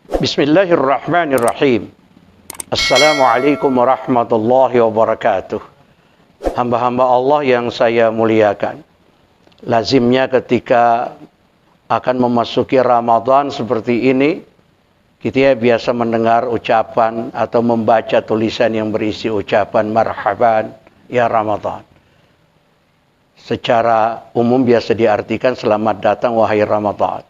Bismillahirrahmanirrahim. Assalamualaikum warahmatullahi wabarakatuh. Hamba-hamba Allah yang saya muliakan, lazimnya ketika akan memasuki Ramadan seperti ini, kita biasa mendengar ucapan atau membaca tulisan yang berisi ucapan marhaban ya Ramadan. Secara umum biasa diartikan selamat datang wahai Ramadan.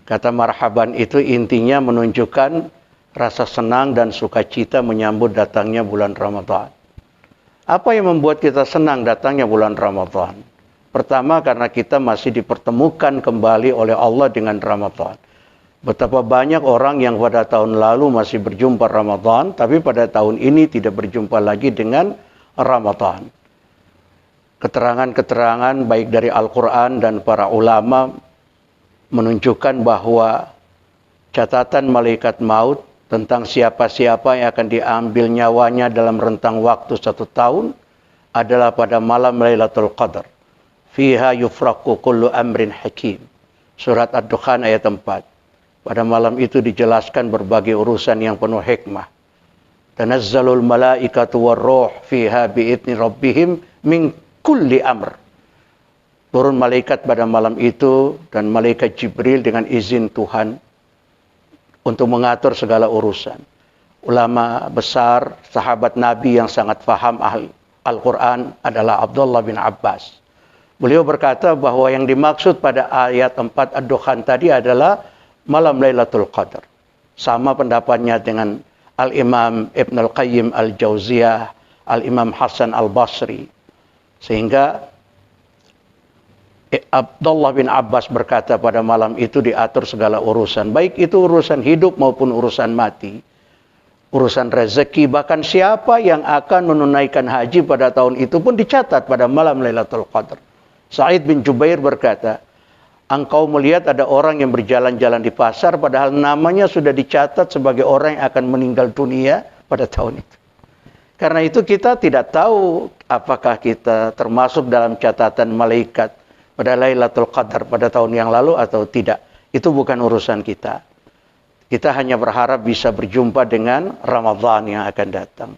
Kata marhaban itu intinya menunjukkan rasa senang dan sukacita menyambut datangnya bulan Ramadan. Apa yang membuat kita senang datangnya bulan Ramadan? Pertama, karena kita masih dipertemukan kembali oleh Allah dengan Ramadan. Betapa banyak orang yang pada tahun lalu masih berjumpa Ramadan, tapi pada tahun ini tidak berjumpa lagi dengan Ramadan. Keterangan-keterangan baik dari Al-Quran dan para ulama menunjukkan bahwa catatan malaikat maut tentang siapa-siapa yang akan diambil nyawanya dalam rentang waktu 1 tahun adalah pada malam Lailatul Qadar. Fiha yufraqu kullu amrin hakim. Surat Ad-Dukhan ayat 4. Pada malam itu dijelaskan berbagai urusan yang penuh hikmah. Tanazzalul malaikatu warruh fiha bi'idni rabbihim min kulli amr. Turun malaikat pada malam itu dan malaikat Jibril dengan izin Tuhan untuk mengatur segala urusan. Ulama besar, sahabat Nabi yang sangat faham Al-Quran adalah Abdullah bin Abbas. Beliau berkata bahwa yang dimaksud pada ayat 4 Ad-Dukhan tadi adalah malam Lailatul Qadar. Sama pendapatnya dengan Al-Imam Ibn Al-Qayyim Al-Jauziyah, Al-Imam Hasan Al-Basri. Sehingga Abdullah bin Abbas berkata pada malam itu diatur segala urusan. Baik itu urusan hidup maupun urusan mati. Urusan rezeki, bahkan siapa yang akan menunaikan haji pada tahun itu pun dicatat pada malam Lailatul Qadar. Sa'id bin Jubair berkata, engkau melihat ada orang yang berjalan-jalan di pasar padahal namanya sudah dicatat sebagai orang yang akan meninggal dunia pada tahun itu. Karena itu kita tidak tahu apakah kita termasuk dalam catatan malaikat pada Lailatul Qadar pada tahun yang lalu atau tidak. Itu bukan urusan kita. Kita hanya berharap bisa berjumpa dengan Ramadan yang akan datang.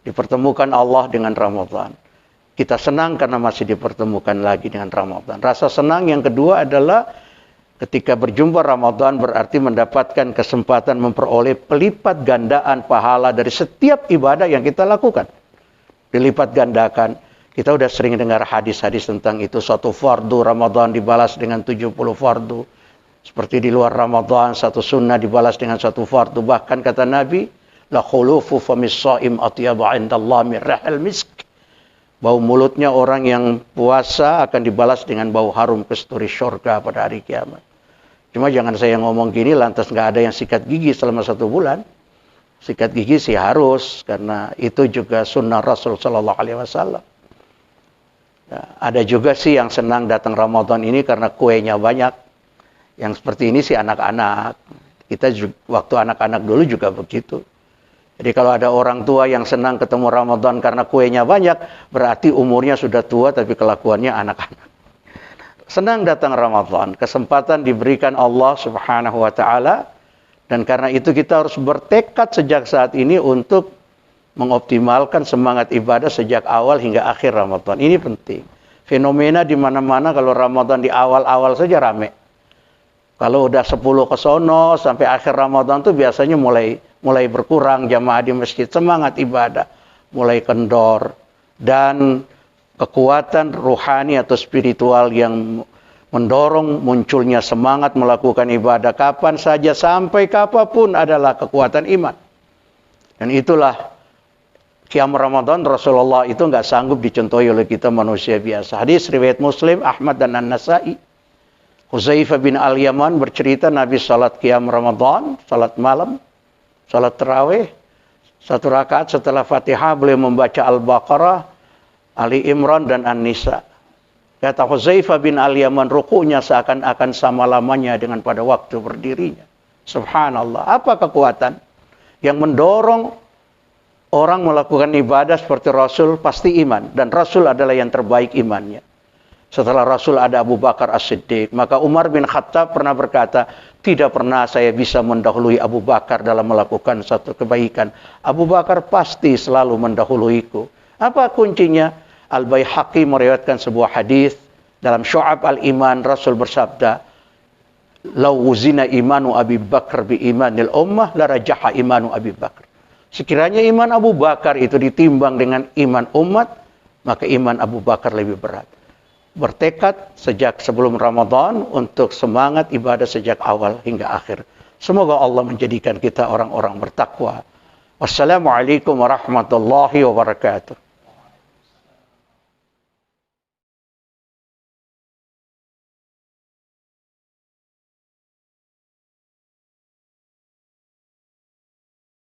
Dipertemukan Allah dengan Ramadan. Kita senang karena masih dipertemukan lagi dengan Ramadan. Rasa senang yang kedua adalah ketika berjumpa Ramadan berarti mendapatkan kesempatan memperoleh pelipat gandaan pahala dari setiap ibadah yang kita lakukan. Dilipat gandakan. Kita sudah sering dengar hadis-hadis tentang itu. Satu fardu Ramadan dibalas dengan 70 fardu. Seperti di luar Ramadan, satu sunnah dibalas dengan satu fardu. Bahkan kata Nabi, la khulufu famis shaim atyabu indallah min rihil misk. Bau mulutnya orang yang puasa akan dibalas dengan bau harum kesturi syurga pada hari kiamat. Cuma jangan saya ngomong gini lantas nggak ada yang sikat gigi selama 1 bulan. Sikat gigi sih harus, karena itu juga sunnah Rasul Sallallahu Alaihi Wasallam. Ada juga sih yang senang datang Ramadan ini karena kuenya banyak. Yang seperti ini sih anak-anak. Kita juga, waktu anak-anak dulu juga begitu. Jadi kalau ada orang tua yang senang ketemu Ramadan karena kuenya banyak, berarti umurnya sudah tua tapi kelakuannya anak-anak. Senang datang Ramadan, kesempatan diberikan Allah Subhanahu wa taala, dan karena itu kita harus bertekad sejak saat ini untuk mengoptimalkan semangat ibadah sejak awal hingga akhir Ramadan. Ini penting. Fenomena di mana-mana kalau Ramadan di awal-awal saja rame. Kalau udah 10 ke sono sampai akhir Ramadan tuh biasanya mulai berkurang jamaah di masjid, semangat ibadah mulai kendor, dan kekuatan rohani atau spiritual yang mendorong munculnya semangat melakukan ibadah kapan saja sampai kapanpun adalah kekuatan iman. Dan itulah Qiyam Ramadan Rasulullah itu nggak sanggup dicontohi oleh kita manusia biasa. Hadis riwayat Muslim, Ahmad dan An-Nasai. Huzaifah bin Al-Yaman bercerita Nabi salat Qiyam Ramadan, salat malam, salat tarawih, 1 rakaat setelah Fatihah beliau membaca Al-Baqarah, Ali Imran dan An-Nisa. Kata Huzaifah bin Al-Yaman, rukunya seakan-akan sama lamanya dengan pada waktu berdirinya. Subhanallah, apa kekuatan yang mendorong orang melakukan ibadah seperti Rasul? Pasti iman, dan Rasul adalah yang terbaik imannya. Setelah Rasul ada Abu Bakar As-Siddiq. Maka Umar bin Khattab pernah berkata, tidak pernah saya bisa mendahului Abu Bakar dalam melakukan satu kebaikan. Abu Bakar pasti selalu mendahuluiku. Apa kuncinya? Al-Baihaqi meriwayatkan sebuah hadis dalam Syu'ab al-Iman. Rasul bersabda, "Lau wuzina imanu Abi Bakar bi imanil ummah la rajaha imanu Abi Bakar." Sekiranya iman Abu Bakar itu ditimbang dengan iman umat, maka iman Abu Bakar lebih berat. Bertekad sejak sebelum Ramadan untuk semangat ibadah sejak awal hingga akhir. Semoga Allah menjadikan kita orang-orang bertakwa. Wassalamualaikum warahmatullahi wabarakatuh.